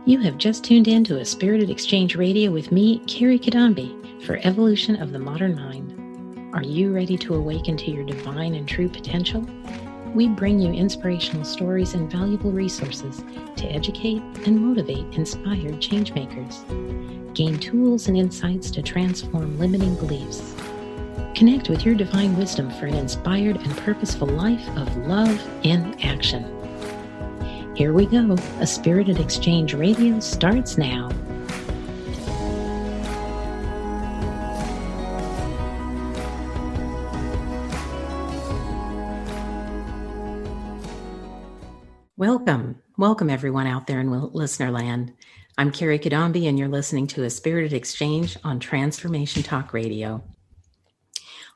You have just tuned in to a Spirited Exchange Radio with me, Kerry Cadambi, for Evolution of the Modern Mind. Are you ready to awaken to your divine and true potential? We bring you inspirational stories and valuable resources to educate and motivate inspired changemakers. Gain tools and insights to transform limiting beliefs. Connect with your divine wisdom for an inspired and purposeful life of love in action. Here we go. A Spirited Exchange Radio starts now. Welcome everyone out there in listener land. I'm Kerry Cadambi and you're listening to A Spirited Exchange on Transformation Talk Radio.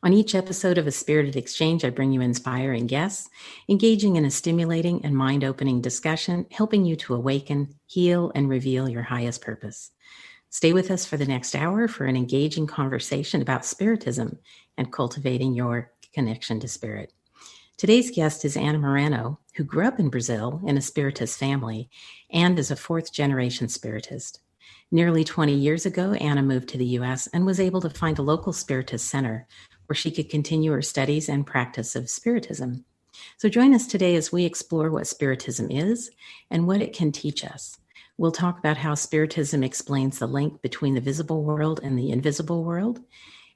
On each episode of A Spirited Exchange, I bring you inspiring guests, engaging in a stimulating and mind-opening discussion, helping you to awaken, heal, and reveal your highest purpose. Stay with us for the next hour for an engaging conversation about Spiritism and cultivating your connection to spirit. Today's guest is Anna Moreno, who grew up in Brazil in a Spiritist family and is a fourth-generation Spiritist. Nearly 20 years ago, Anna moved to the U.S. and was able to find a local Spiritist center where she could continue her studies and practice of Spiritism. So join us today as we explore what Spiritism is and what it can teach us. We'll talk about how Spiritism explains the link between the visible world and the invisible world,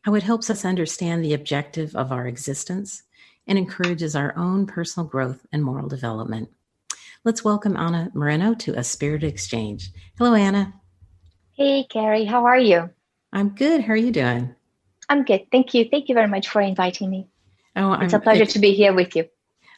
how it helps us understand the objective of our existence, and encourages our own personal growth and moral development. Let's welcome Anna Moreno to A Spirited Exchange. Hello, Anna. Hey, Kerry. How are you? I'm good. How are you doing? I'm good. Thank you. Thank you very much for inviting me. It's a pleasure to be here with you.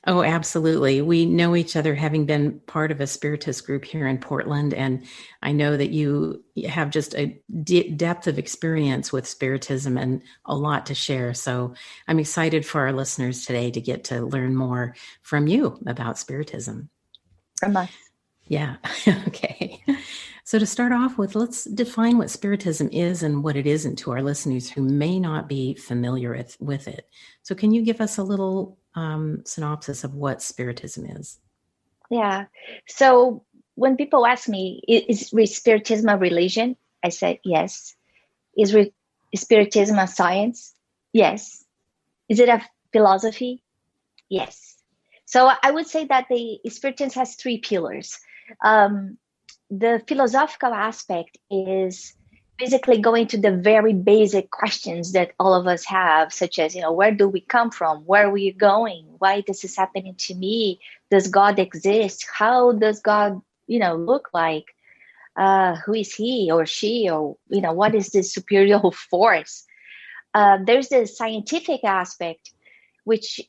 Oh, absolutely. We know each other having been part of a Spiritist group here in Portland, and I know that you have just a depth of experience with Spiritism and a lot to share. So I'm excited for our listeners today to get to learn more from you about Spiritism. From us. Yeah. Okay. So to start off with, let's define what Spiritism is and what it isn't to our listeners who may not be familiar with it. So can you give us a little synopsis of what Spiritism is? Yeah. So when people ask me, is Spiritism a religion? I said, yes. Is Spiritism a science? Yes. Is it a philosophy? Yes. So I would say that the Spiritism has three pillars. The philosophical aspect is basically going to the very basic questions that all of us have, such as, where do we come from? Where are we going? Why this is happening to me? Does God exist? How does God, look like? Who is he or she? Or, what is this superior force? There's the scientific aspect, which,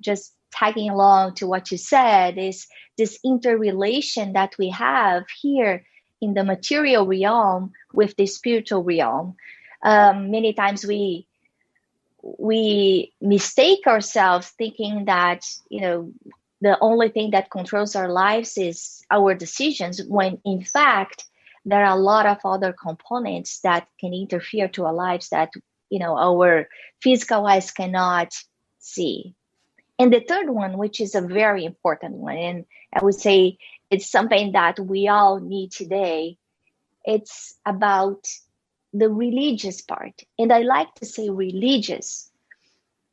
just tagging along to what you said, is this interrelation that we have here in the material realm with the spiritual realm. Many times we mistake ourselves thinking that, the only thing that controls our lives is our decisions, when in fact, there are a lot of other components that can interfere to our lives that, our physical eyes cannot see. And the third one, which is a very important one, and I would say it's something that we all need today, it's about the religious part. And I like to say religious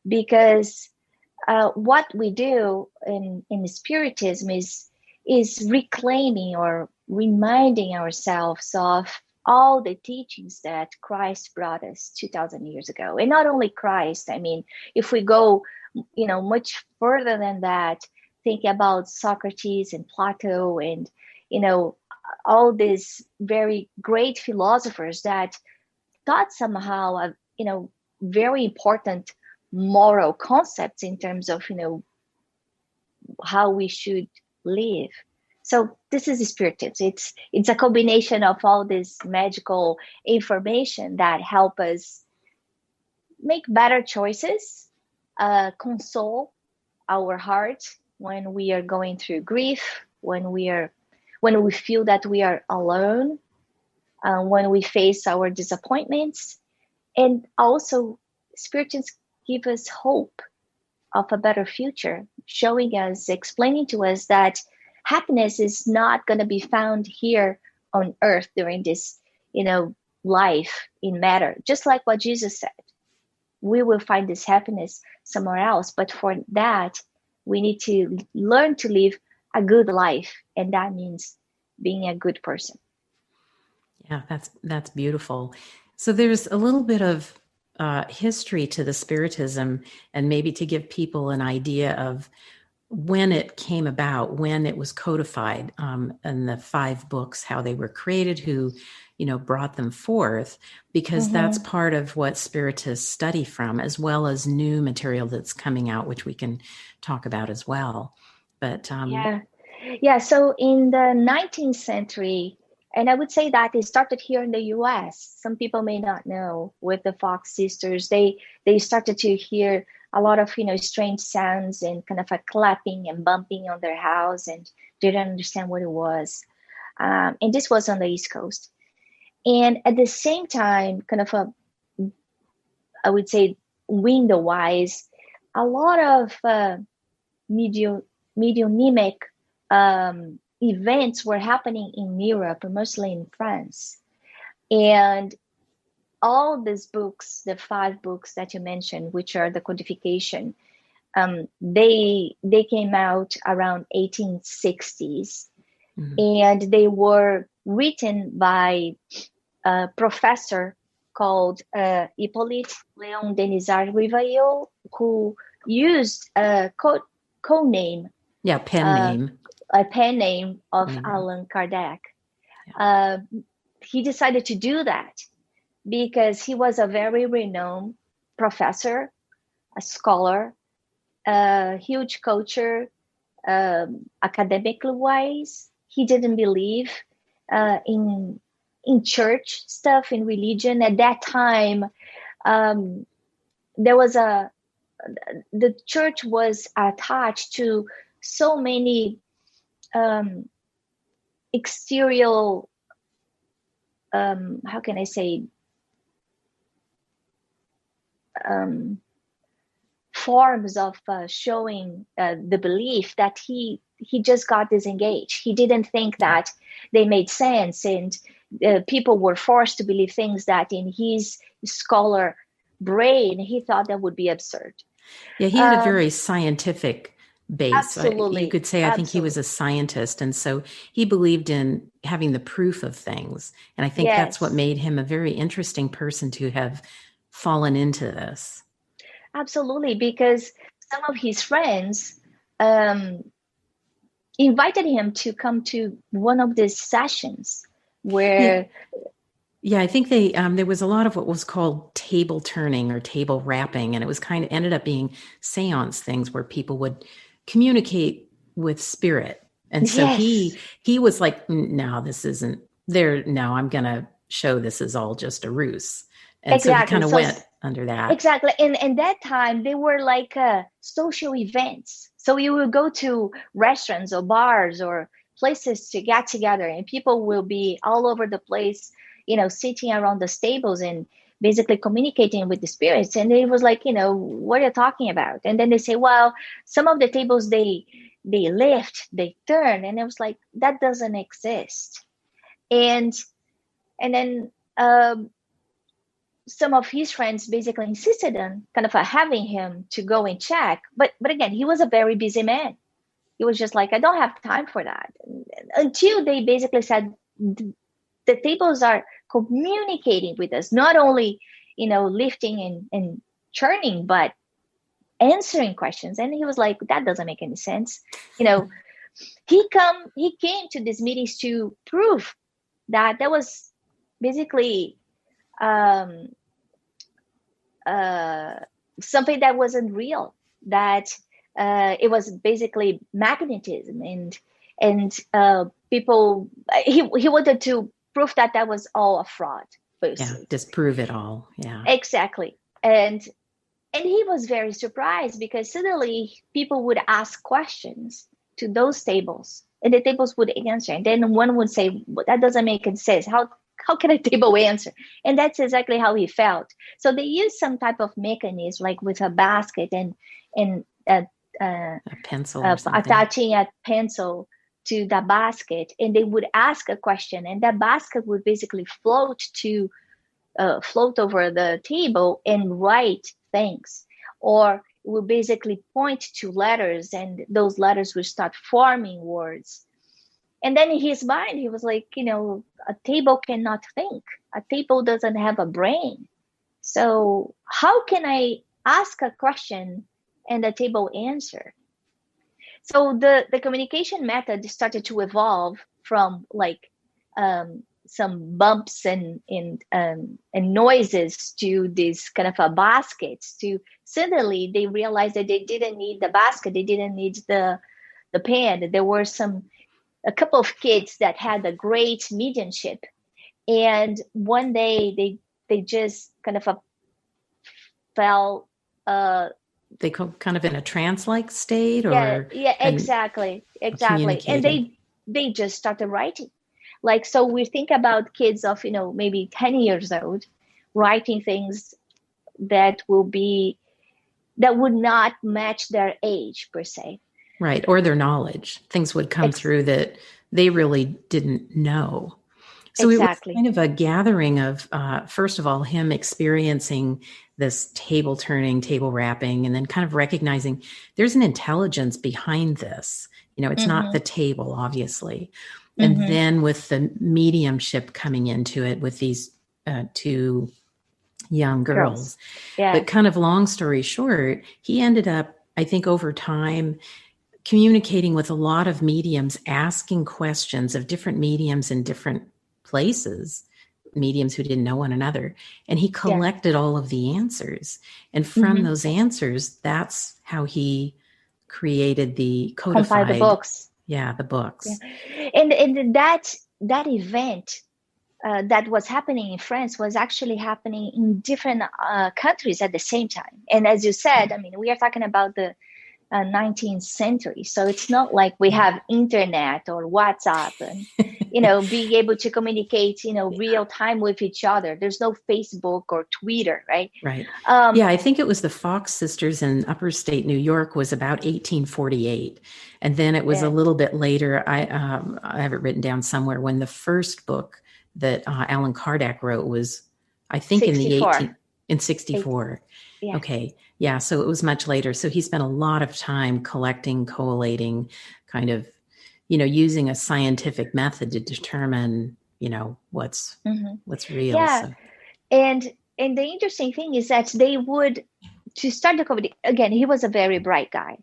because what we do in Spiritism is reclaiming or reminding ourselves of all the teachings that Christ brought us 2,000 years ago. And not only Christ, if we go much further than that, think about Socrates and Plato and, all these very great philosophers that taught somehow of, very important moral concepts in terms of, how we should live. So this is Spiritism. It's a combination of all this magical information that help us make better choices, console our heart when we are going through grief, when we feel that we are alone, when we face our disappointments, and also Spiritism give us hope of a better future, showing us, explaining to us that happiness is not going to be found here on earth during this, life in matter. Just like what Jesus said, we will find this happiness somewhere else. But for that, we need to learn to live a good life. And that means being a good person. Yeah, that's beautiful. So there's a little bit of history to the Spiritism, and maybe to give people an idea of when it came about, when it was codified, and the 5 books, how they were created, who, brought them forth, because that's part of what Spiritists study from, as well as new material that's coming out, which we can talk about as well. But yeah. So in the 19th century, and I would say that it started here in the U.S. Some people may not know, with the Fox sisters, they started to hear a lot of strange sounds and kind of a clapping and bumping on their house, and they didn't understand what it was. And this was on the East Coast. And at the same time, kind of I would say window-wise, a lot of mediumnic events were happening in Europe, mostly in France. And all these books, the 5 books that you mentioned, which are the codification, they came out around 1860s. And they were written by a professor called Hippolyte Léon Denisard Rivaillot, who used a code name. Yeah, pen name. A pen name of Allan Kardec. Yeah. He decided to do that because he was a very renowned professor, a scholar, a huge culture, academically wise. He didn't believe in church stuff, in religion. At that time, there was the church was attached to so many exterior, how can I say, forms of showing the belief, that he just got disengaged. He didn't think that they made sense, and people were forced to believe things that in his scholar brain, he thought that would be absurd. Yeah, he had a very scientific base. Absolutely. You could say, I think he was a scientist. And so he believed in having the proof of things. And I think that's what made him a very interesting person to have fallen into this. Absolutely, because some of his friends invited him to come to one of these sessions where... Yeah, I think they there was a lot of what was called table turning or table rapping, and it was kind of ended up being seance things where people would communicate with spirit. And so he was like, no, this isn't there. No, I'm going to show this is all just a ruse. And so he kind of went under that. Exactly. And that time they were like social events. So you will go to restaurants or bars or places to get together, and people will be all over the place, sitting around the tables and basically communicating with the spirits. And it was like, what are you talking about? And then they say, well, some of the tables, they lift, they turn. And it was like, that doesn't exist. And then some of his friends basically insisted on kind of having him to go and check. But again, he was a very busy man. He was just like, I don't have time for that. Until they basically said, the tables are communicating with us, not only, lifting and churning, but answering questions. And he was like, that doesn't make any sense. He came to these meetings to prove that there was basically something that wasn't real, that it was basically magnetism, and people, he wanted to prove that was all a fraud. Yeah, disprove it all. Yeah, exactly. And he was very surprised, because suddenly people would ask questions to those tables, and the tables would answer. And then one would say, well, that doesn't make any sense. How can a table answer? And that's exactly how he felt. So they used some type of mechanism, like with a basket and a pencil, attaching a pencil to the basket, and they would ask a question, and that basket would basically float over the table and write things, or will basically point to letters, and those letters will start forming words. And then in his mind, he was like, a table cannot think. A table doesn't have a brain. So how can I ask a question and the table answer? So the communication method started to evolve from like some bumps and noises to this kind of a baskets, to suddenly they realized that they didn't need the basket, they didn't need the pen. There were a couple of kids that had a great mediumship, and one day they just kind of fell they kind of in a trance-like state, or exactly, and they just started writing. Like, so we think about kids of maybe 10 years old writing things that would not match their age per se, right? Or their knowledge. Things would come through that they really didn't know. So exactly. It was kind of a gathering of, first of all, him experiencing this table turning, table wrapping, and then kind of recognizing there's an intelligence behind this. It's not the table, obviously. And then with the mediumship coming into it with these two young girls. Yeah. But kind of long story short, he ended up, I think over time, communicating with a lot of mediums, asking questions of different mediums in different places, mediums who didn't know one another. And he collected all of the answers. And from those answers, that's how he created the codified the books. Yeah, the books. Yeah. And that event that was happening in France was actually happening in different countries at the same time. And as you said, I mean, we are talking about the 19th century. So it's not like we have internet or WhatsApp and, being able to communicate, real time with each other. There's no Facebook or Twitter, right? Right. Yeah, I think it was the Fox sisters in upper state New York was about 1848. And then it was a little bit later, I have it written down somewhere, when the first book that Allan Kardec wrote was, I think 64. in 64. Yeah. Okay. Yeah. So it was much later. So he spent a lot of time collecting, collating, kind of, using a scientific method to determine, what's real. Yeah. So. And the interesting thing is that they would, to start the comedy, again, he was a very bright guy.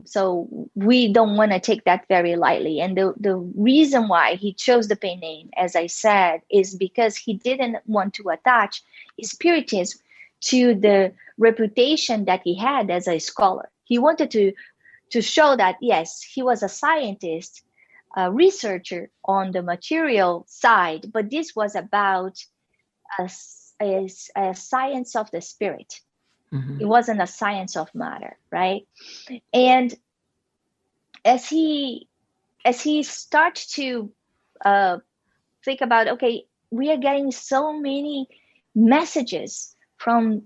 So we don't want to take that very lightly. And the reason why he chose the pen name, as I said, is because he didn't want to attach Spiritism to the reputation that he had as a scholar. He wanted to show that, yes, he was a scientist, a researcher on the material side, but this was about a science of the spirit. It wasn't a science of matter, right? And as he starts to think about, okay, we are getting so many messages from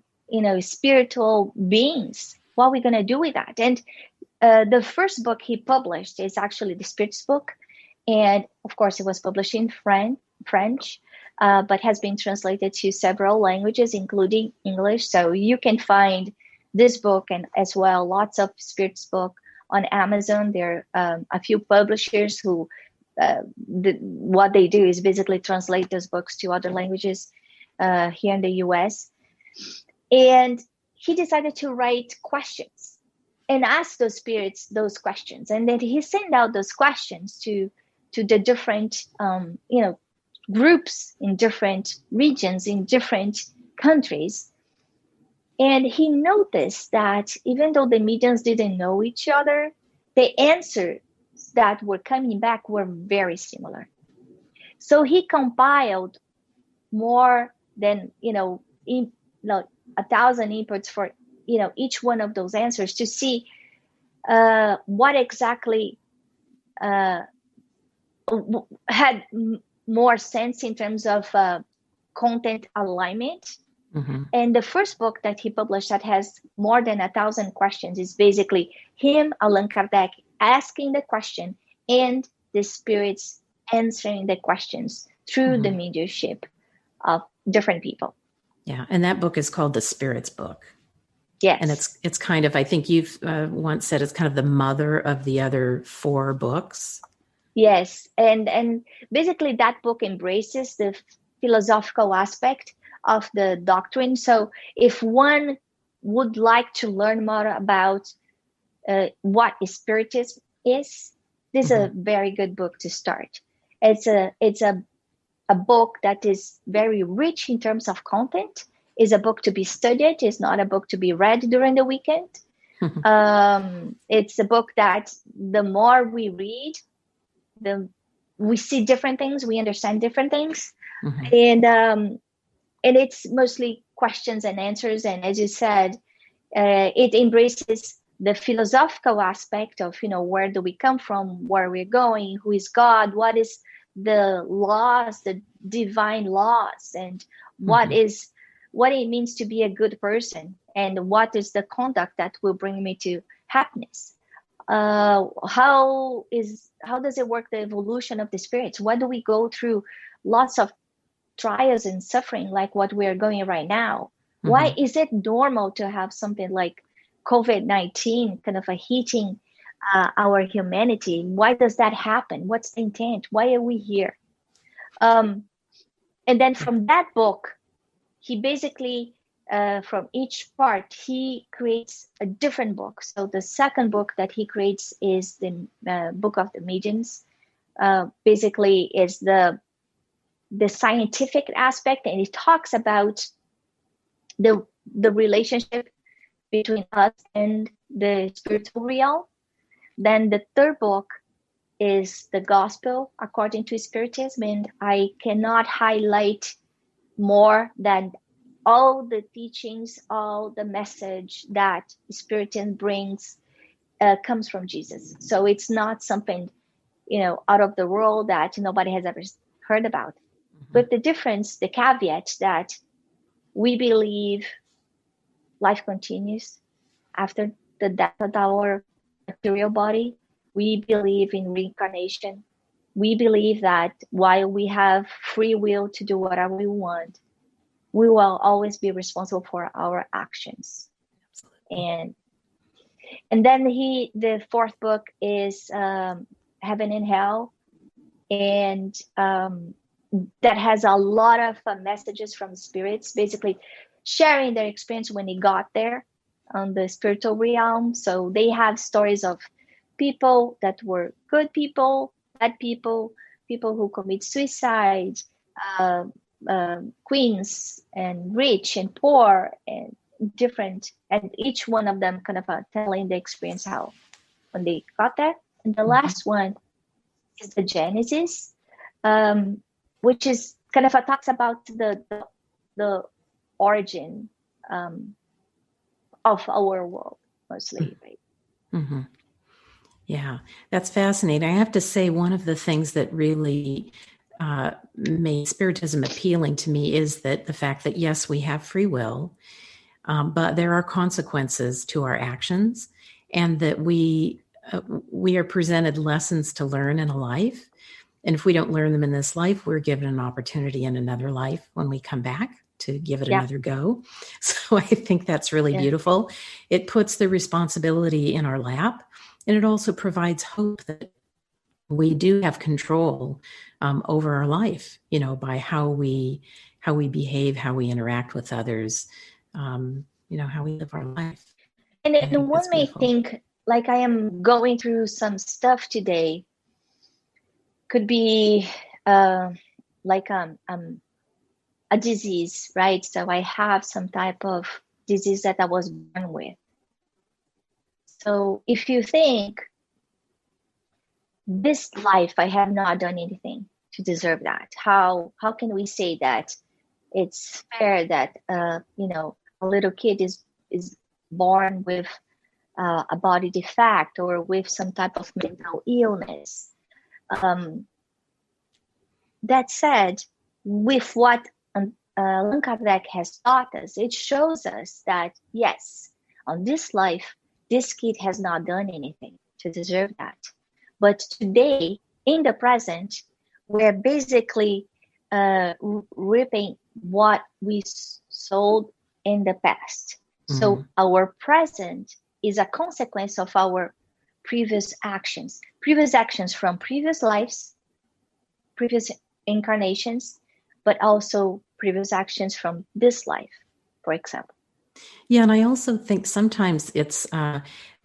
spiritual beings. What are we going to do with that? And the first book he published is actually the Spirits book, and of course it was published in French. But has been translated to several languages, including English. So you can find this book and as well lots of spirits book on Amazon. There are a few publishers who what they do is basically translate those books to other languages here in the US. And he decided to write questions and ask those spirits those questions. And then he sent out those questions to the different groups in different regions, in different countries. And he noticed that even though the mediums didn't know each other, the answers that were coming back were very similar. So he compiled more than 1,000 inputs for each one of those answers to see what exactly had more sense in terms of content alignment. And the first book that he published that has more than 1,000 questions is basically him, Allan Kardec, asking the question and the spirits answering the questions through the mediumship of different people. Yeah. And that book is called The Spirit's Book. Yes. And it's kind of, I think you've once said it's kind of the mother of the other 4 books. Yes. And basically that book embraces the philosophical aspect of the doctrine. So if one would like to learn more about what Spiritism is, this is a very good book to start. It's a book that is very rich in terms of content. Is a book to be studied. It's not a book to be read during the weekend. It's a book that the more we read, we see different things, we understand different things, and it's mostly questions and answers. And as you said, it embraces the philosophical aspect of, where do we come from, where we're going, who is God, what is the laws, the divine laws, and what it means to be a good person, and what is the conduct that will bring me to happiness. How does it work, the evolution of the spirits? Why do we go through lots of trials and suffering like what we're going right now? Why is it normal to have something like COVID-19 kind of hitting our humanity? Why does that happen? What's the intent? Why are we here? And then from that book, he basically, from each part, he creates a different book. So the second book that he creates is the Book of the Mediums. Basically, is the scientific aspect, and it talks about the relationship between us and the spiritual realm. Then the third book is the Gospel according to Spiritism, and I cannot highlight more than all the teachings, all the message that Spiritism brings comes from Jesus. So it's not something, out of the world that nobody has ever heard about. But the difference, the caveat, that we believe life continues after the death of our material body. We believe in reincarnation. We believe that while we have free will to do whatever we want, we will always be responsible for our actions. Absolutely. And then the fourth book is Heaven and Hell, and that has a lot of messages from spirits, basically sharing their experience when they got there on the spiritual realm. So they have stories of people that were good people, bad people, people who commit suicide, queens and rich and poor and different, and each one of them kind of telling the experience how when they got there. And the last one is the Genesis, which is kind of talks about the origin of our world mostly. Right? Yeah, that's fascinating. I have to say, one of the things that really made Spiritism appealing to me is that the fact that, yes, we have free will, but there are consequences to our actions, and that we are presented lessons to learn in a life. And if we don't learn them in this life, we're given an opportunity in another life when we come back to give it another go. So I think that's really beautiful. It puts the responsibility in our lap, and it also provides hope that we do have control over our life, by how we behave, how we interact with others, how we live our life. And one may think, like, I am going through some stuff today. Could be like a disease, right? So I have some type of disease that I was born with. So if you think, this life, I have not done anything to deserve that, how can we say that it's fair that a little kid is born with a body defect or with some type of mental illness? That said, with what Allan Kardec has taught us, it shows us that, yes, on this life, this kid has not done anything to deserve that. But today, in the present, we're basically reaping what we sowed in the past. Mm-hmm. So our present is a consequence of our previous actions from previous lives, previous incarnations, but also previous actions from this life, for example. Yeah, and I also think sometimes it's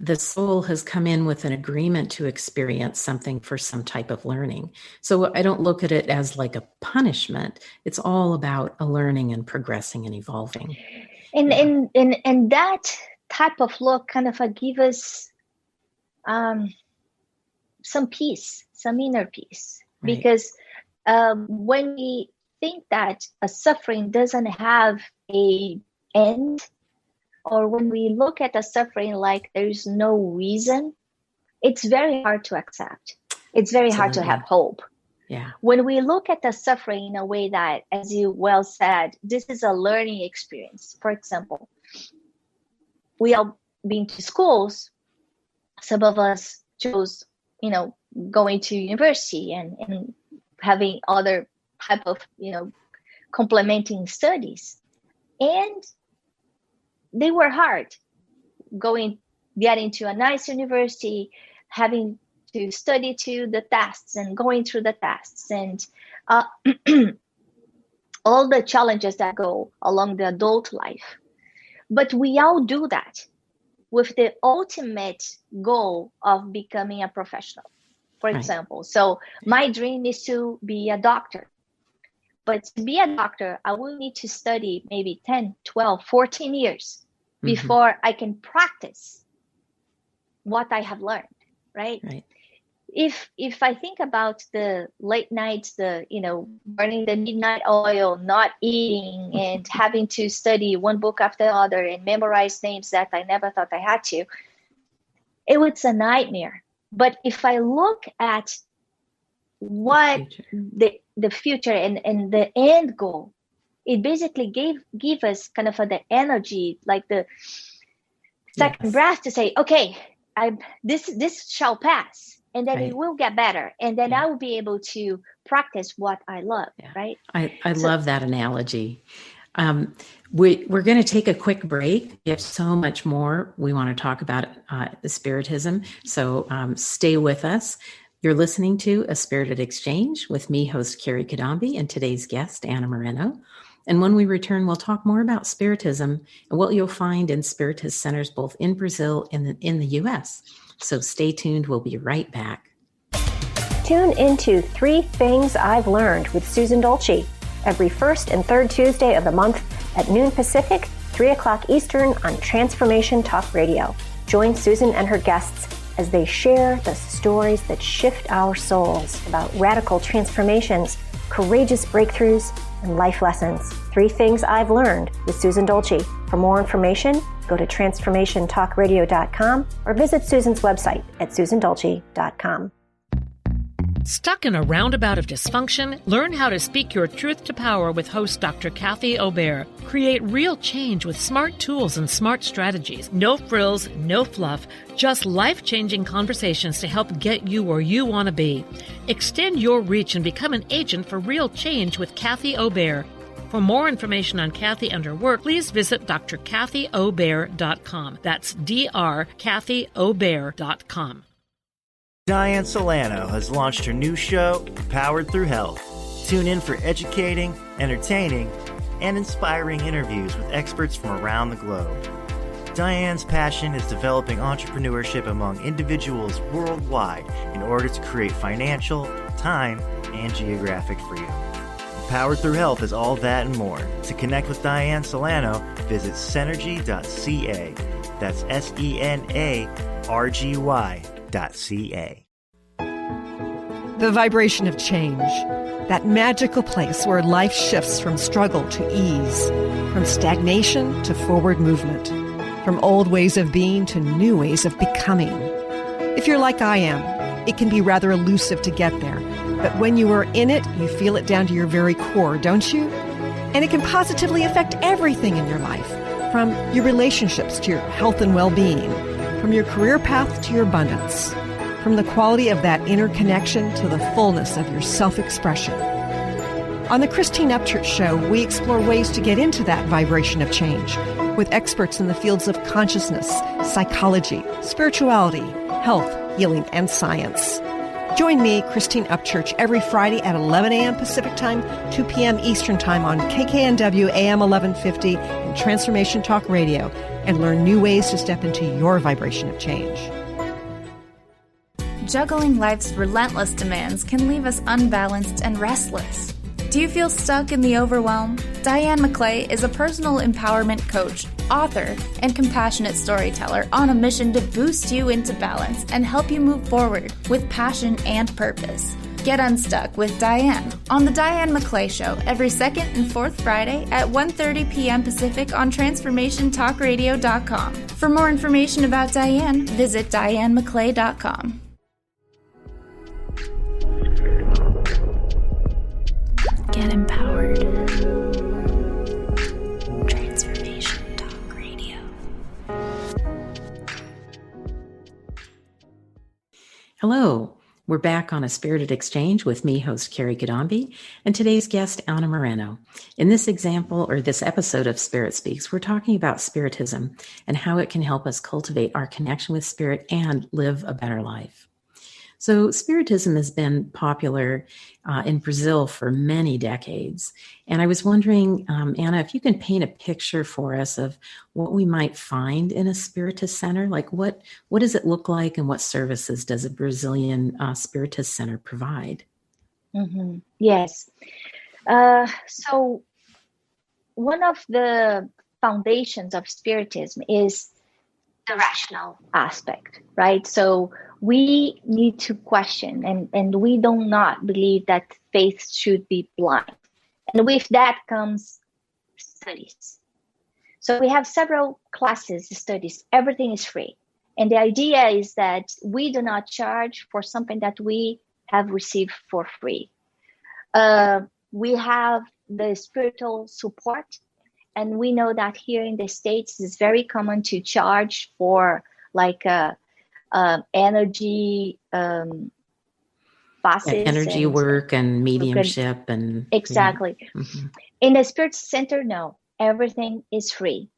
the soul has come in with an agreement to experience something for some type of learning. So I don't look at it as like a punishment. It's all about a learning and progressing and evolving. And that type of look kind of give us some peace, some inner peace, right? Because when we think that a suffering doesn't have an end, or when we look at the suffering like there's no reason, it's very hard to accept. It's very hard to have hope. Yeah. When we look at the suffering in a way that, as you well said, this is a learning experience. For example, we all been to schools. Some of us chose, going to university and having other type of, complementing studies. And they were hard, getting to a nice university, having to study to the tests and going through the tests and all the challenges that go along the adult life. But we all do that with the ultimate goal of becoming a professional, for example. So my dream is to be a doctor. But to be a doctor, I will need to study maybe 10, 12, 14 years before I can practice what I have learned, right? If I think about the late nights, burning the midnight oil, not eating, and having to study one book after the other and memorize names that I never thought I had to, it was a nightmare. But if I look at what the future and the end goal, it basically give us kind of the energy, like the second breath to say, okay, this shall pass. And then it will get better. And then I will be able to practice what I love, right? I love that analogy. We're going to take a quick break. We have so much more we want to talk about the Spiritism. So stay with us. You're listening to A Spirited Exchange with me, host Kerry Cadambi, and today's guest, Anna Moreno. And when we return, we'll talk more about Spiritism and what you'll find in Spiritist centers both in Brazil and in the U.S. So stay tuned. We'll be right back. Tune into 3 Things I've Learned with Susan Dolce every first and third Tuesday of the month at noon Pacific, 3 o'clock Eastern on Transformation Talk Radio. Join Susan and her guests as they share the stories that shift our souls about radical transformations, courageous breakthroughs, and life lessons. 3 Things I've Learned with Susan Dolce. For more information, go to transformationtalkradio.com or visit Susan's website at susandolce.com. Stuck in a roundabout of dysfunction? Learn how to speak your truth to power with host Dr. Kathy Obear. Create real change with smart tools and smart strategies. No frills, no fluff, just life-changing conversations to help get you where you want to be. Extend your reach and become an agent for real change with Kathy Obear. For more information on Kathy and her work, please visit drkathyobear.com. That's drkathyobear.com. Diane Solano has launched her new show, Powered Through Health. Tune in for educating, entertaining, and inspiring interviews with experts from around the globe. Diane's passion is developing entrepreneurship among individuals worldwide in order to create financial, time, and geographic freedom. Powered Through Health is all that and more. To connect with Diane Solano, visit Senergy.ca. That's SENARGY.ca. The vibration of change. That magical place where life shifts from struggle to ease, from stagnation to forward movement, from old ways of being to new ways of becoming. If you're like I am, it can be rather elusive to get there. But when you are in it, you feel it down to your very core, don't you? And it can positively affect everything in your life, from your relationships to your health and well-being, from your career path to your abundance. from the quality of that inner connection to the fullness of your self-expression. On the Christine Upchurch Show, we explore ways to get into that vibration of change with experts in the fields of consciousness, psychology, spirituality, health, healing, and science. Join me, Christine Upchurch, every Friday at 11 a.m. Pacific Time, 2 p.m. Eastern Time on KKNW AM 1150 and Transformation Talk Radio, and learn new ways to step into your vibration of change. Juggling life's relentless demands can leave us unbalanced and restless. Do you feel stuck in the overwhelm? Diane McClay is a personal empowerment coach, author, and compassionate storyteller on a mission to boost you into balance and help you move forward with passion and purpose. Get unstuck with Diane on The Diane McClay Show every second and fourth Friday at 1:30 p.m. Pacific on TransformationTalkRadio.com. For more information about Diane, visit DianeMcClay.com. Get empowered. Transformation Talk Radio. Hello. We're back on A Spirited Exchange with me, host Kerry Cadambi, and today's guest, Anna Moreno. In this episode of Spirit Speaks, we're talking about Spiritism and how it can help us cultivate our connection with spirit and live a better life. So Spiritism has been popular in Brazil for many decades. And I was wondering, Anna, if you can paint a picture for us of what we might find in a Spiritist center. Like what does it look like and what services does a Brazilian Spiritist center provide? Mm-hmm. Yes. So one of the foundations of Spiritism is the rational aspect, right? So we need to question, and we do not believe that faith should be blind. And with that comes studies. So we have several classes, studies, everything is free. And the idea is that we do not charge for something that we have received for free. We have the spiritual support, and we know that here in the States it's very common to charge for like energy classes, energy work and mediumship and exactly. Yeah. Mm-hmm. In the Spirit Center, no, everything is free.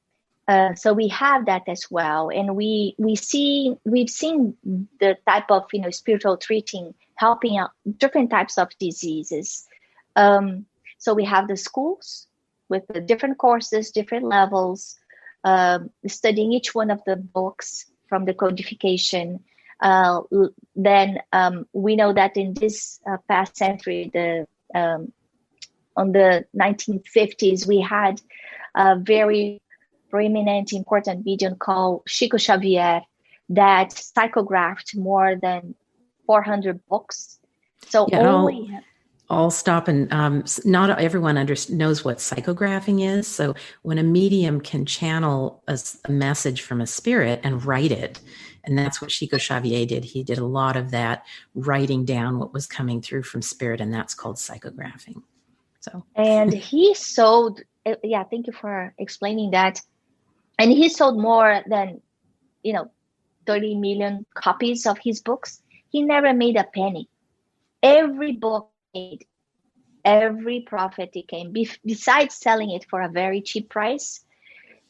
So we have that as well, and we've seen the type of spiritual treating helping out different types of diseases. So we have the schools with the different courses, different levels, studying each one of the books from the codification. Then we know that in this past century, on the 1950s, we had a very prominent, important medium called Chico Xavier that psychographed more than 400 books. So I'll stop and not everyone knows what psychographing is. So when a medium can channel a message from a spirit and write it, and that's what Chico Xavier did. He did a lot of that, writing down what was coming through from spirit, and that's called psychographing. So, and he sold, thank you for explaining that. And he sold more than, 30 million copies of his books. He never made a penny. Every book made, every profit he came, besides selling it for a very cheap price,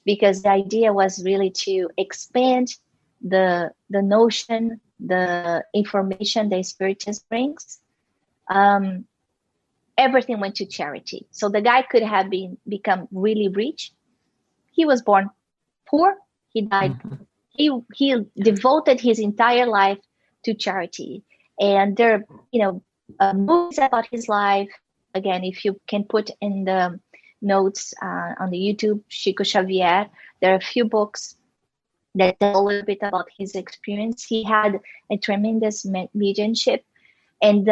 because the idea was really to expand the notion, the information that Spiritism brings. Everything went to charity. So the guy could have become really rich. He was born poor. He died. Mm-hmm. He devoted his entire life to charity. And there are, movies about his life. Again, if you can put in the notes on the YouTube, Chico Xavier, there are a few books that tell a little bit about his experience. He had a tremendous mediumship and,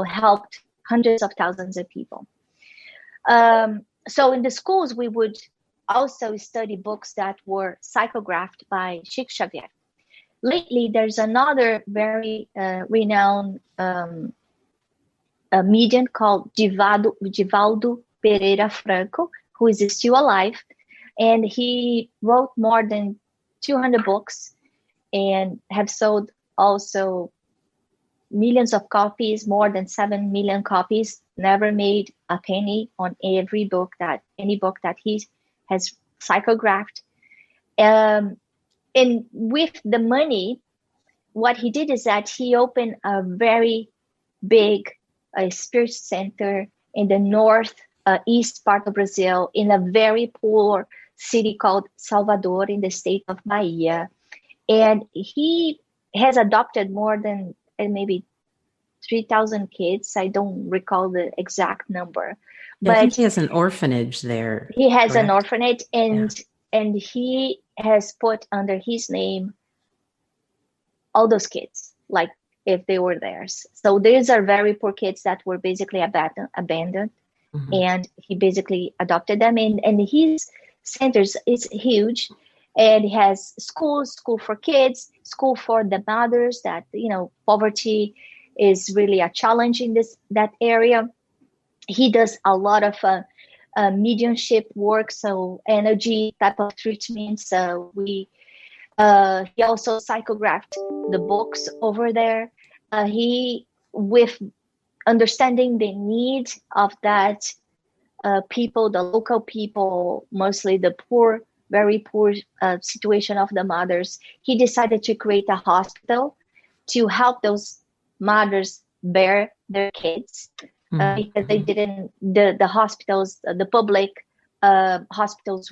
helped hundreds of thousands of people. So in the schools, we would also study books that were psychographed by Chico Xavier. Lately, there's another very renowned medium called Divaldo Pereira Franco, who is still alive. And he wrote more than 200 books and have sold also millions of copies, more than 7 million copies, never made a penny on any book that he has psychographed. And with the money, what he did is that he opened a very big spirit center in the northeast part of Brazil, in a very poor city called Salvador in the state of Bahia. And he has adopted more than maybe 3,000 kids. I don't recall the exact number. But I think he has an orphanage there. He has an orphanage, and he has put under his name all those kids, like if they were theirs. So these are very poor kids that were basically abandoned. Mm-hmm. And he basically adopted them. And his centers is huge. And he has school for kids, school for the mothers that, poverty is really a challenge in that area. He does a lot of mediumship work, so energy type of treatments. He also psychographed the books over there. He, with understanding the need of that people, the local people, mostly the poor, very poor situation of the mothers, he decided to create a hospital to help those mothers bear their kids. Because they didn't, the hospitals, the public hospitals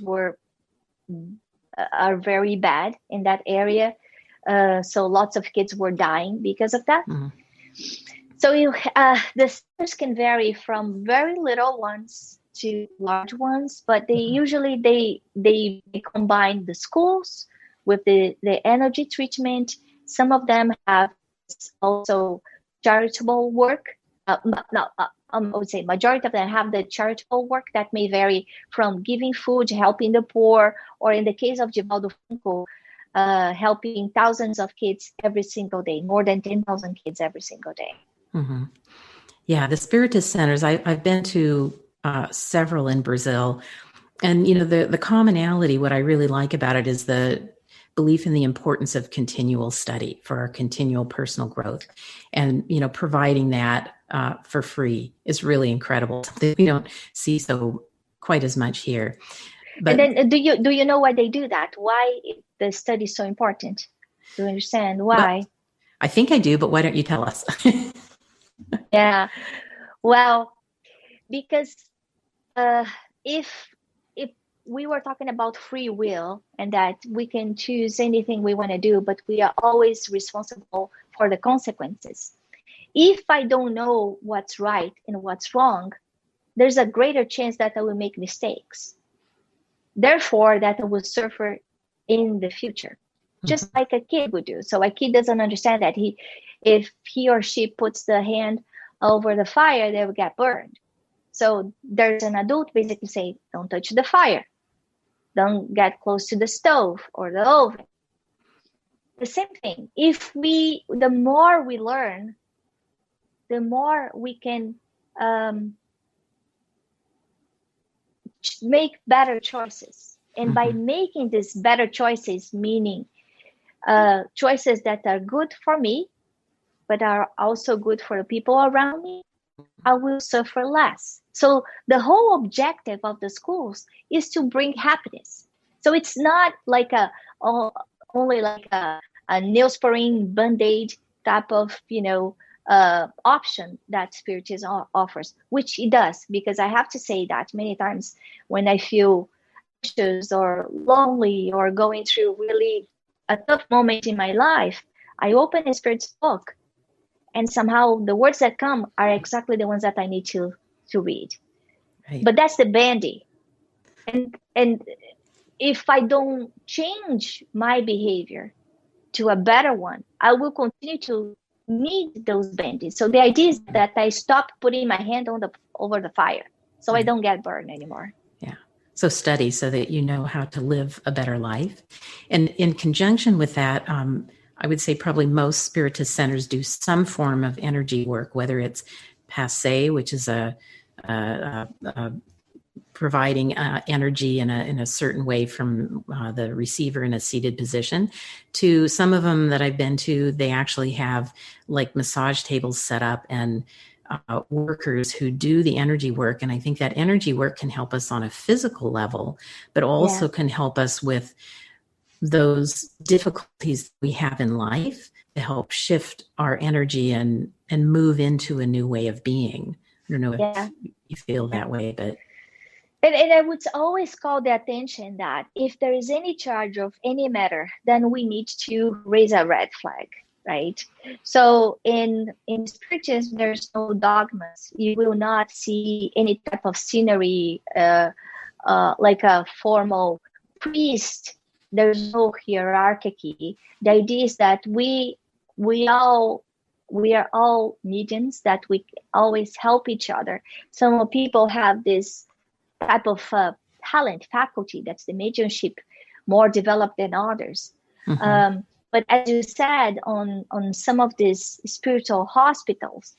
are very bad in that area. So lots of kids were dying because of that. Mm-hmm. So the centers can vary from very little ones to large ones, but they usually they combine the schools with the energy treatment. Some of them have also charitable work. I would say majority of them have the charitable work that may vary from giving food, helping the poor, or in the case of Givaldo Franco, helping thousands of kids every single day, more than 10,000 kids every single day. Mm-hmm. Yeah, the Spiritist centers, I've been to several in Brazil. And, the commonality, what I really like about it is the belief in the importance of continual study for our continual personal growth. And, providing that for free is really incredible. Something we don't see so quite as much here. But and then do you know why they do that? Why the study is so important? Do you understand why? Well, I think I do, but why don't you tell us? Yeah, well, because if we were talking about free will and that we can choose anything we want to do, but we are always responsible for the consequences. If I don't know what's right and what's wrong, there's a greater chance that I will make mistakes. Therefore, that I will suffer in the future, just like a kid would do. So a kid doesn't understand that if he or she puts the hand over the fire, they will get burned. So there's an adult basically say, don't touch the fire. Don't get close to the stove or the oven. The same thing. The more we learn, the more we can make better choices. And by making these better choices, meaning choices that are good for me, but are also good for the people around me, I will suffer less. So the whole objective of the schools is to bring happiness. So it's not like only like a Neosporin Band-Aid type of, option that Spiritism offers, which it does, because I have to say that many times when I feel anxious or lonely or going through really a tough moment in my life, I open a Spirit's book, and somehow the words that come are exactly the ones that I need to read. Right. But that's the Band-Aid. And if I don't change my behavior to a better one, I will continue to need those Band-Aids. So the idea is that I stop putting my hand over the fire, so I don't get burned anymore. Yeah. So study so that you know how to live a better life. And in conjunction with that, I would say probably most Spiritist centers do some form of energy work, whether it's passe, which is a providing energy in a certain way from the receiver in a seated position, to some of them that I've been to, they actually have like massage tables set up and workers who do the energy work. And I think that energy work can help us on a physical level, but also can help us with those difficulties we have in life to help shift our energy and move into a new way of being. I don't know if you feel that way, but. And I would always call the attention that if there is any charge of any matter, then we need to raise a red flag, right? So in Spiritism, there's no dogmas. You will not see any type of scenery like a formal priest. There's no hierarchy. The idea is that we are all mediums, that we always help each other. Some people have this type of talent, faculty, that's the mediumship, more developed than others. Mm-hmm. But as you said, on some of these spiritual hospitals,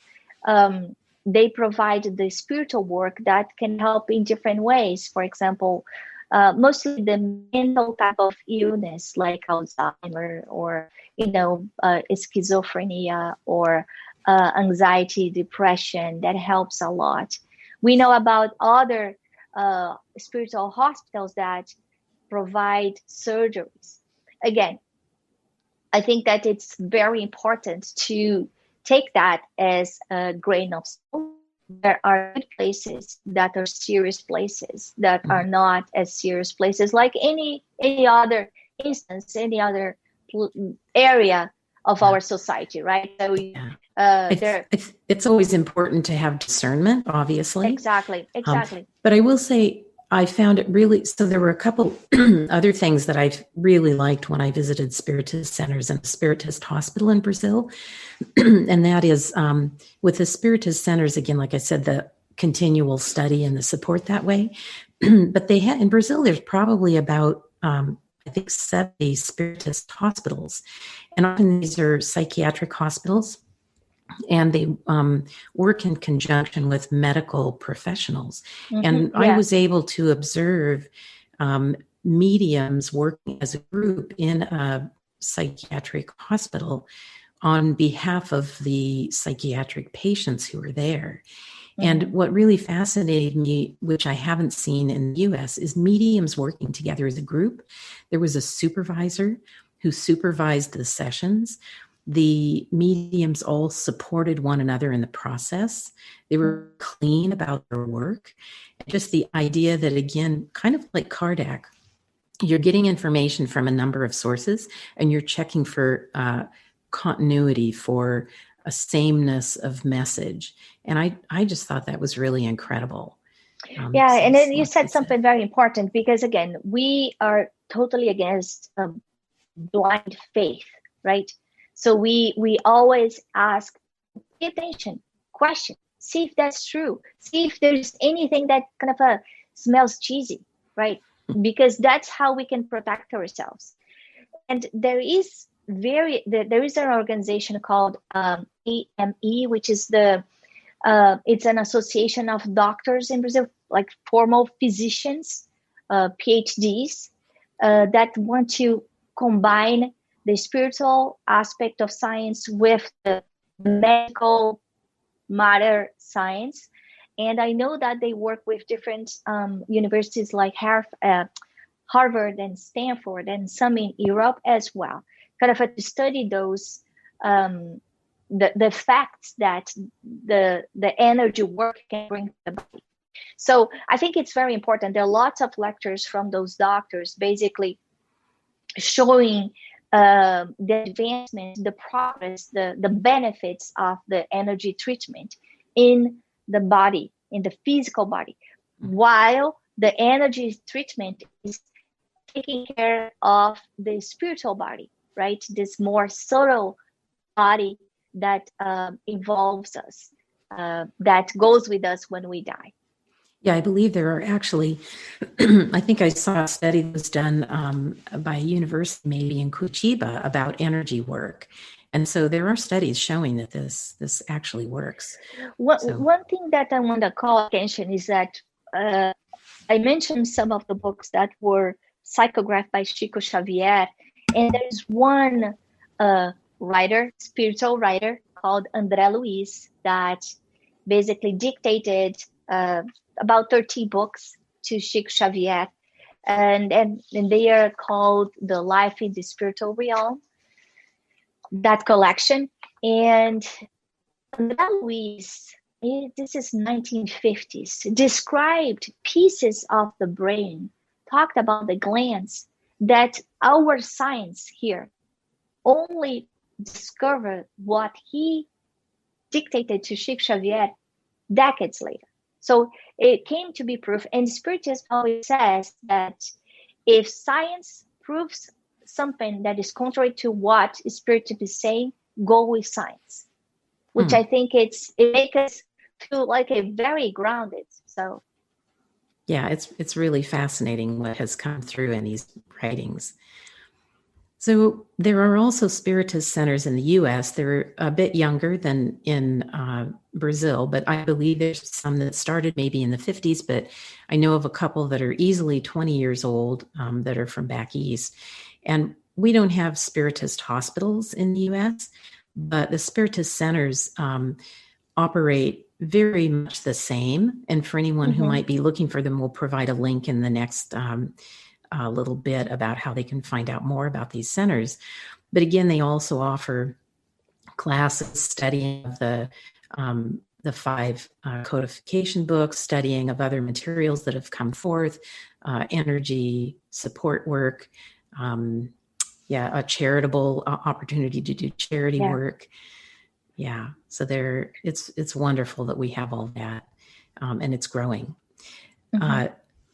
they provide the spiritual work that can help in different ways. For example, mostly the mental type of illness like Alzheimer or, schizophrenia or anxiety, depression, that helps a lot. We know about other spiritual hospitals that provide surgeries. Again, I think that it's very important to take that as a grain of salt. There are good places that are serious places that are not as serious places, like any other instance, any other area of our society, right? So it's always important to have discernment, obviously. Exactly. But I will say, I found it really, so there were a couple other things that I really liked when I visited Spiritist centers and a Spiritist hospital in Brazil. And that is with the Spiritist centers, again, like I said, the continual study and the support that way. But they had, in Brazil, there's probably about, I think 70 Spiritist hospitals. And often these are psychiatric hospitals. And they work in conjunction with medical professionals. Mm-hmm, and I was able to observe mediums working as a group in a psychiatric hospital on behalf of the psychiatric patients who were there. Mm-hmm. And what really fascinated me, which I haven't seen in the US, is mediums working together as a group. There was a supervisor who supervised the sessions. The mediums all supported one another in the process. They were clean about their work. Just the idea that, again, kind of like Kardec, you're getting information from a number of sources and you're checking for continuity, for a sameness of message. And I just thought that was really incredible. And then you said something very important, because, again, we are totally against blind faith, right? So we always ask, pay attention, question, see if that's true, see if there's anything that kind of smells cheesy, right? Because that's how we can protect ourselves. And there is an organization called AME, which is it's an association of doctors in Brazil, like formal physicians, PhDs, that want to combine the spiritual aspect of science with the medical matter science. And I know that they work with different universities like Harvard and Stanford, and some in Europe as well, kind of to study those, the facts that the energy work can bring to the body. So I think it's very important. There are lots of lectures from those doctors basically showing the advancement, the progress, the benefits of the energy treatment in the body, in the physical body, while the energy treatment is taking care of the spiritual body, right? This more subtle body that involves us, that goes with us when we die. Yeah, I believe there are actually, I think I saw a study that was done by a university maybe in Curitiba about energy work. And so there are studies showing that this actually works. One thing that I want to call attention is that I mentioned some of the books that were psychographed by Chico Xavier, and there's one spiritual writer called André Luiz that basically dictated about 30 books to Chico Xavier, and they are called The Life in the Spiritual Realm, that collection. And André Luiz, this is 1950s, described pieces of the brain, talked about the glands that our science here only discovered what he dictated to Chico Xavier decades later. So it came to be proof. And Spiritism always says that if science proves something that is contrary to what Spiritism is saying, go with science, which I think it makes us feel like a very grounded. So yeah, it's really fascinating what has come through in these writings. So there are also Spiritist centers in the U.S. They're a bit younger than in Brazil, but I believe there's some that started maybe in the 50s, but I know of a couple that are easily 20 years old that are from back east. And we don't have Spiritist hospitals in the U.S., but the Spiritist centers operate very much the same. And for anyone who might be looking for them, we'll provide a link in the next little bit about how they can find out more about these centers. But again, they also offer classes, studying of the 5 codification books, studying of other materials that have come forth, energy support work, a charitable opportunity to do charity work. Yeah, so it's wonderful that we have all that, and it's growing.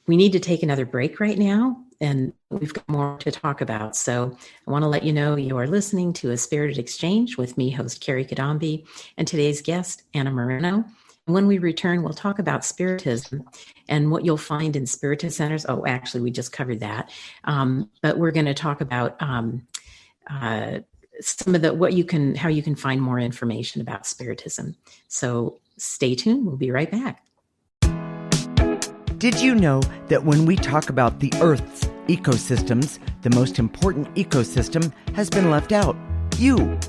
We need to take another break right now, and we've got more to talk about. So I want to let you know you are listening to A Spirited Exchange with me, host Kerry Cadambi, and today's guest, Anna Moreno. And when we return, we'll talk about Spiritism and what you'll find in Spiritist centers. Oh, actually, we just covered that. But we're going to talk about some of how you can find more information about Spiritism. So stay tuned. We'll be right back. Did you know that when we talk about the Earth's ecosystems, the most important ecosystem has been left out?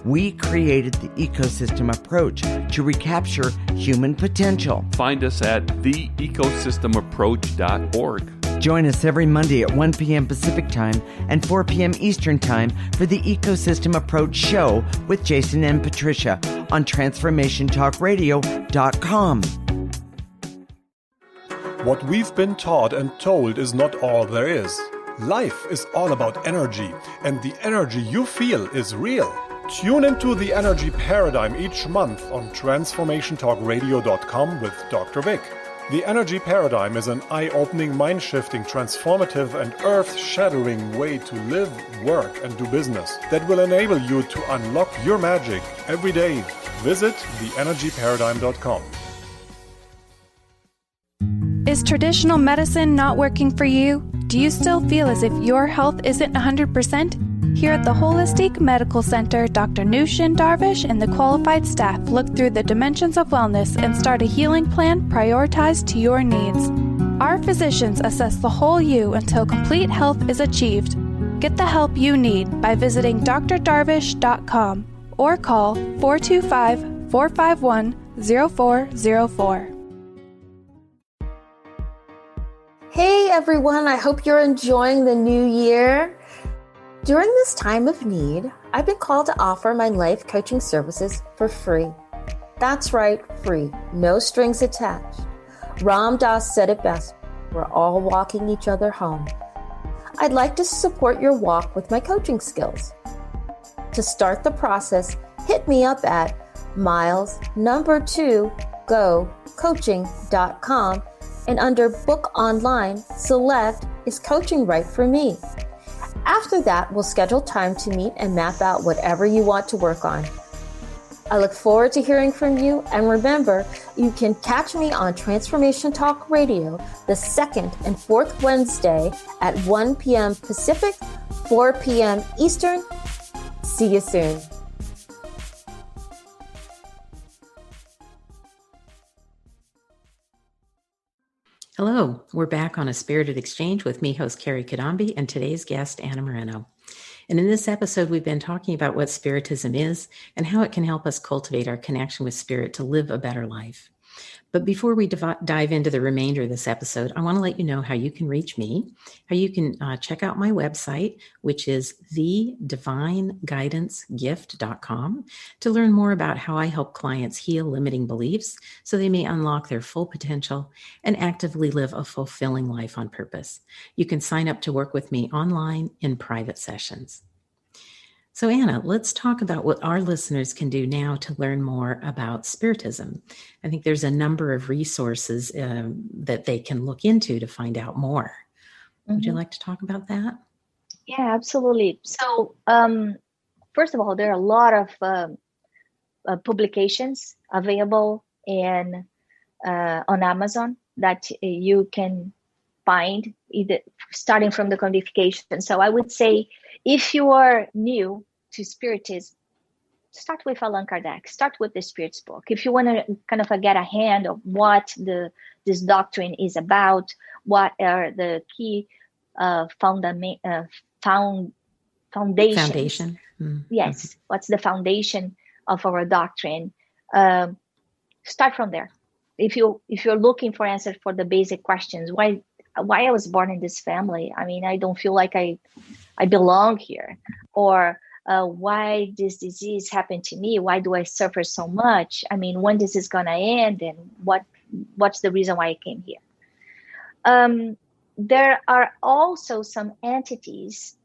We created the ecosystem approach to recapture human potential. Find us at theecosystemapproach.org. Join us every Monday at 1 p.m. Pacific Time and 4 p.m. Eastern Time for the Ecosystem Approach Show with Jason and Patricia on TransformationTalkRadio.com. What we've been taught and told is not all there is. Life is all about energy, and the energy you feel is real. Tune into the Energy Paradigm each month on TransformationTalkRadio.com with Dr. Vic. The Energy Paradigm is an eye-opening, mind-shifting, transformative, and earth-shattering way to live, work, and do business that will enable you to unlock your magic every day. Visit theenergyparadigm.com. Is traditional medicine not working for you? Do you still feel as if your health isn't 100%? Here at the Holistic Medical Center, Dr. Nushin Darvish and the qualified staff look through the dimensions of wellness and start a healing plan prioritized to your needs. Our physicians assess the whole you until complete health is achieved. Get the help you need by visiting drdarvish.com or call 425-451-0404. Hey everyone, I hope you're enjoying the new year. During this time of need, I've been called to offer my life coaching services for free. That's right, free, no strings attached. Ram Dass said it best, we're all walking each other home. I'd like to support your walk with my coaching skills. To start the process, hit me up at miles2gocoaching.com and under Book Online, select Is Coaching Right for Me? After that, we'll schedule time to meet and map out whatever you want to work on. I look forward to hearing from you, and remember, you can catch me on Transformation Talk Radio the second and fourth Wednesday at 1 p.m. Pacific, 4 p.m. Eastern. See you soon. Hello, we're back on A Spirited Exchange with me, host Kerry Cadambi, and today's guest, Anna Moreno. And in this episode, we've been talking about what Spiritism is and how it can help us cultivate our connection with spirit to live a better life. But before we dive into the remainder of this episode, I want to let you know how you can reach me, how you can check out my website, which is thedivineguidancegift.com, to learn more about how I help clients heal limiting beliefs so they may unlock their full potential and actively live a fulfilling life on purpose. You can sign up to work with me online in private sessions. So Anna, let's talk about what our listeners can do now to learn more about Spiritism. I think there's a number of resources that they can look into to find out more. Would you like to talk about that? Yeah, absolutely. So first of all, there are a lot of publications available on Amazon that you can find, either starting from the codification. So I would say, if you are new to Spiritism, start with Allan Kardec. Start with the Spirit's book. If you want to kind of get a hand of what this doctrine is about, what are the key foundations. Mm-hmm. Yes, what's the foundation of our doctrine? Start from there. If you're looking for answers for the basic questions, why I was born in this family? I mean, I don't feel like I belong here, or why this disease happened to me? Why do I suffer so much? I mean, when this is gonna end, and what's the reason why I came here? There are also some entities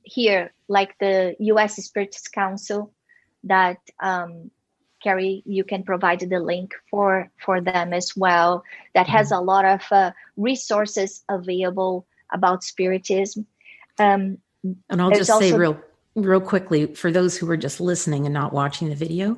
here, like the U.S. Spiritist Council, that Kerry, you can provide the link for them as well. That has a lot of resources available about Spiritism. And I'll just say real quickly, for those who are just listening and not watching the video,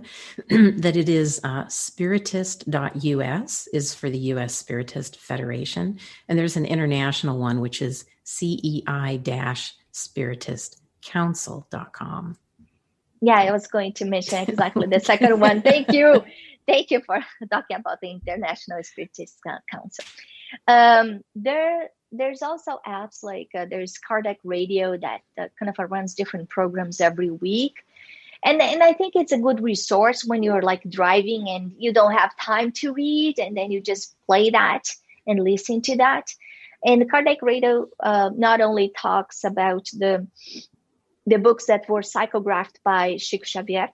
that it is spiritist.us is for the U.S. Spiritist Federation. And there's an international one, which is CEI-spiritistcouncil.com. Yeah, I was going to mention exactly the second one. Thank you. Thank you for talking about the International Spiritist Council. There's also apps like there's Kardec Radio that kind of runs different programs every week. And I think it's a good resource when you're like driving and you don't have time to read, and then you just play that and listen to that. And Kardec Radio not only talks about the books that were psychographed by Chico Xavier,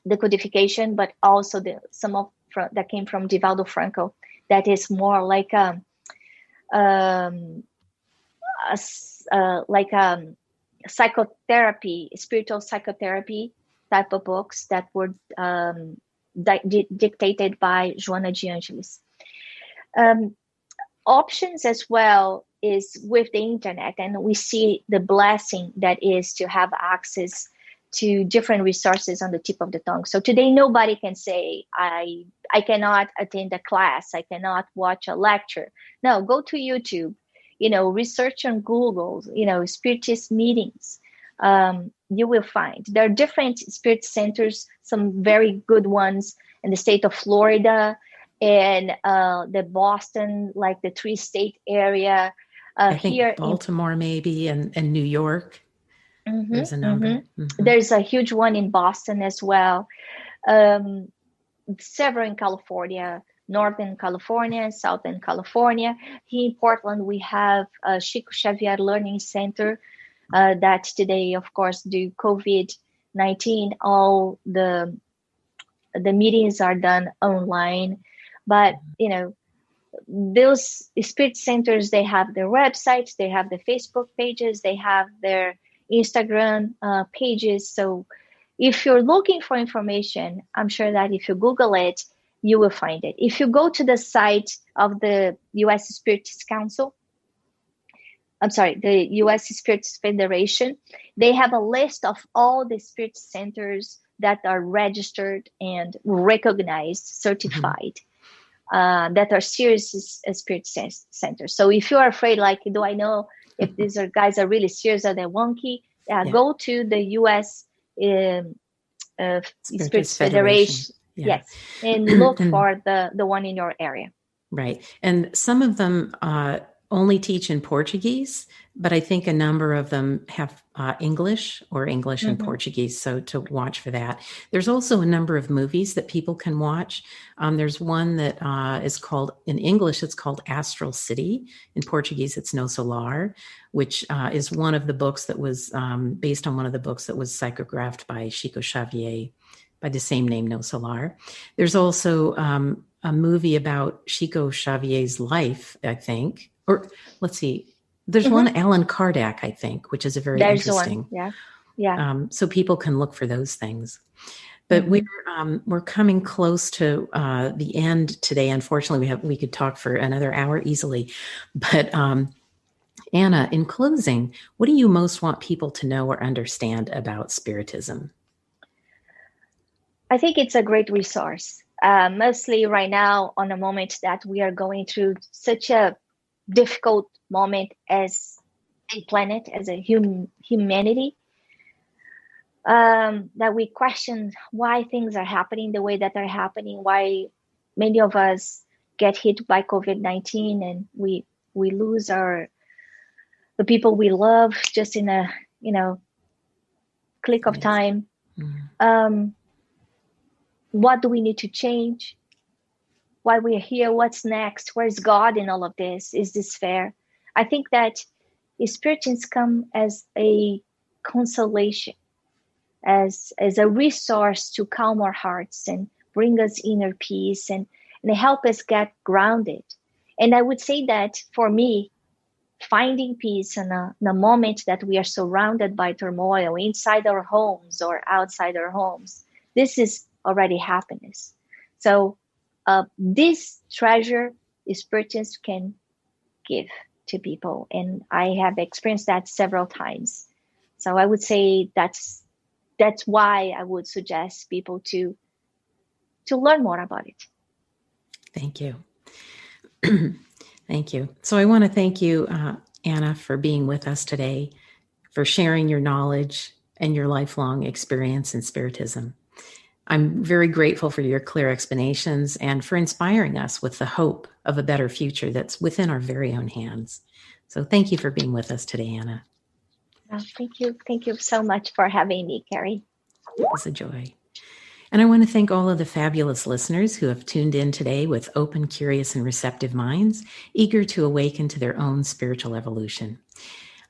the codification, but also some of that came from Divaldo Franco. That is more like psychotherapy, spiritual psychotherapy type of books that were dictated by Joana de Angelis. Options as well is with the internet, and we see the blessing that is to have access to different resources on the tip of the tongue. So today, nobody can say, I cannot attend a class, I cannot watch a lecture. No, go to YouTube, research on Google, Spiritist meetings. You will find there are different spirit centers, some very good ones in the state of Florida and the Boston, like the tri-state area. I think here Baltimore maybe, and New York. There's a number. There's a huge one in Boston as well. Several in California, Northern California, Southern California. Here in Portland, we have a Chico Xavier Learning Center that today, of course, due to COVID-19, all the meetings are done online. But, those spirit centers, they have their websites, they have the Facebook pages, they have their Instagram pages. So if you're looking for information, I'm sure that if you Google it, you will find it. If you go to the site of the U.S. Spiritist Council, the U.S. Spiritist Federation, they have a list of all the spirit centers that are registered and recognized, certified. That are serious spirit centers. So if you're afraid, like, do I know if these guys are really serious or they're wonky? Go to the U.S. Spirit Federation. Yes, and look for the one in your area. Right. And some of them only teach in Portuguese, but I think a number of them have English or English and Portuguese. So to watch for that. There's also a number of movies that people can watch. There's one that is called, in English, it's called Astral City. In Portuguese, it's No Solar, which is one of the books that was based on one of the books that was psychographed by Chico Xavier by the same name, No Solar. There's also a movie about Chico Xavier's life, I think. Or let's see, there's one Allan Kardec, I think, which is a very interesting. One. Yeah. So people can look for those things. But we're coming close to the end today. Unfortunately, we could talk for another hour easily. But Anna, in closing, what do you most want people to know or understand about Spiritism? I think it's a great resource. Mostly right now, on a moment that we are going through such a difficult moment as a planet, as a humanity, that we question why things are happening the way that they're happening, why many of us get hit by COVID-19 and we lose the people we love just in a click of time. What do we need to change? Why we're here? What's next? Where's God in all of this? Is this fair? I think that Spiritism come as a consolation, as a resource to calm our hearts and bring us inner peace and help us get grounded. And I would say that for me, finding peace in a moment that we are surrounded by turmoil inside our homes or outside our homes, this is already happiness. So this treasure Spiritism can give to people. And I have experienced that several times. So I would say that's why I would suggest people to learn more about it. Thank you. Thank you. So I want to thank you, Anna, for being with us today, for sharing your knowledge and your lifelong experience in Spiritism. I'm very grateful for your clear explanations and for inspiring us with the hope of a better future that's within our very own hands. So thank you for being with us today, Anna. Thank you. Thank you so much for having me, Kerry. It was a joy. And I want to thank all of the fabulous listeners who have tuned in today with open, curious, and receptive minds, eager to awaken to their own spiritual evolution.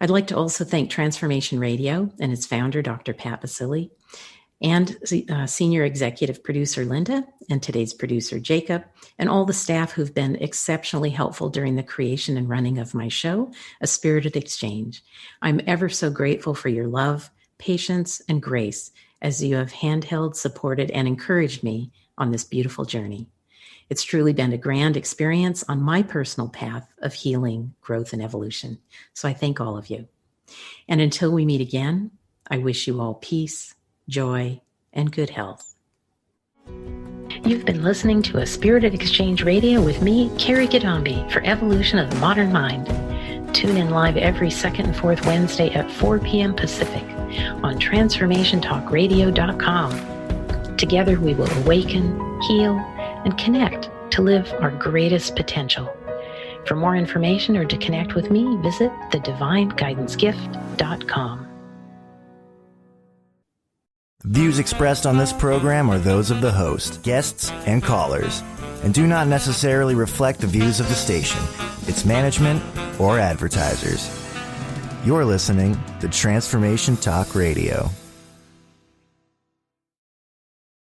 I'd like to also thank Transformation Radio and its founder, Dr. Pat Basili, and senior executive producer Linda, and today's producer Jacob, and all the staff who've been exceptionally helpful during the creation and running of my show, A Spirited Exchange. I'm ever so grateful for your love, patience, and grace as you have handheld, supported, and encouraged me on this beautiful journey. It's truly been a grand experience on my personal path of healing, growth, and evolution. So I thank all of you. And until we meet again, I wish you all peace, joy, and good health. You've been listening to A Spirited Exchange Radio with me, Kerry Cadambi, for Evolution of the Modern Mind. Tune in live every second and fourth Wednesday at 4 p.m. Pacific on TransformationTalkRadio.com. Together we will awaken, heal, and connect to live our greatest potential. For more information or to connect with me, visit thedivineguidancegift.com. Views expressed on this program are those of the host, guests, and callers, and do not necessarily reflect the views of the station, its management, or advertisers. You're listening to Transformation Talk Radio.